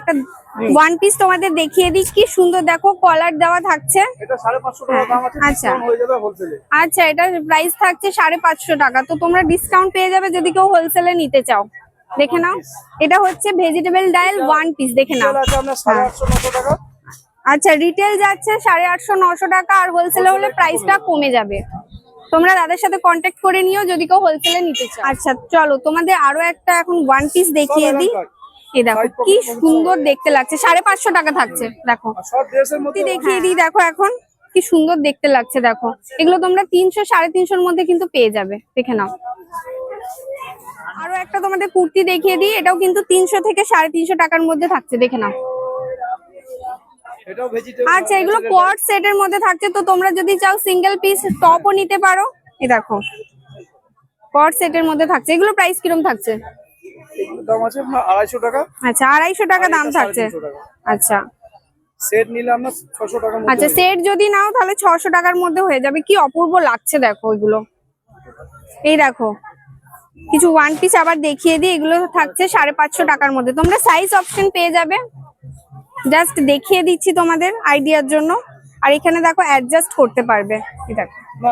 একটা one piece তোমাদের দেখিয়ে দিই, কি সুন্দর দেখো কলার দেওয়া থাকছে। এটা 550 টাকা দাম আছে, আচ্ছা ডিসকাউন্ট হয়ে যাবে হোলসেলে। আচ্ছা, এটার প্রাইস থাকছে 550 টাকা, তো তোমরা ডিসকাউন্ট পেয়ে যাবে যদি কেউ হোলসেলে নিতে চাও। দেখে নাও, এটা হচ্ছে ভেজিটেবল ডাল ওয়ান পিস, দেখে নাও। এটা আছে আপনার 850 টাকা। আচ্ছা, রিটেল যাচ্ছে 850-900 টাকা, আর হোলসেলে হলে প্রাইসটা কমে যাবে। তোমরা দাদার সাথে কন্ট্যাক্ট করে নিও যদি কেউ হোলসেলে নিতে চাও। আচ্ছা চলো, তোমাদের আরো একটা এখন ওয়ান পিস দেখিয়ে দিই। এই দেখো কি সুন্দর দেখতে লাগছে, 550 টাকা থাকছে। দেখো সব ড্রেসের মধ্যে দেখিয়ে দিই, দেখো এখন কি সুন্দর দেখতে লাগছে। দেখো এগুলো তোমরা 300-350 মধ্যে কিন্তু পেয়ে যাবে, দেখে নাও। আরো একটা তোমাদের কুর্তি দেখিয়ে দিই, এটাও কিন্তু 300 থেকে 350 টাকার মধ্যে থাকছে, দেখে নাও। এটাও ভেজিটেবল। আচ্ছা, এগুলো কোয়াড সেটের মধ্যে থাকছে, তো তোমরা যদি চাও সিঙ্গেল পিস টপও নিতে পারো। এই দেখো কোয়াড সেটের মধ্যে থাকছে, এগুলো প্রাইস কিরকম থাকছে? এগুলোর দাম আছে আপনার 250 টাকা। আচ্ছা, 250 টাকা দাম থাকছে। 350 টাকা। আচ্ছা সেট নিলে আপনার 600 টাকার মধ্যে। আচ্ছা, সেট যদি নাও তাহলে 600 টাকার মধ্যে হয়ে যাবে। কি অপূর্ব লাগছে দেখো এগুলো। এই দেখো কিছু ওয়ান পিস আবার দেখিয়ে দিই, এগুলো থাকছে 550 টাকার মধ্যে। তোমরা সাইজ অপশন পেয়ে যাবে, জাস্ট দেখিয়ে দিচ্ছি তোমাদের আইডিয়ার জন্য। আর এখানে দেখো অ্যাডজাস্ট করতে পারবে, এই দেখো। না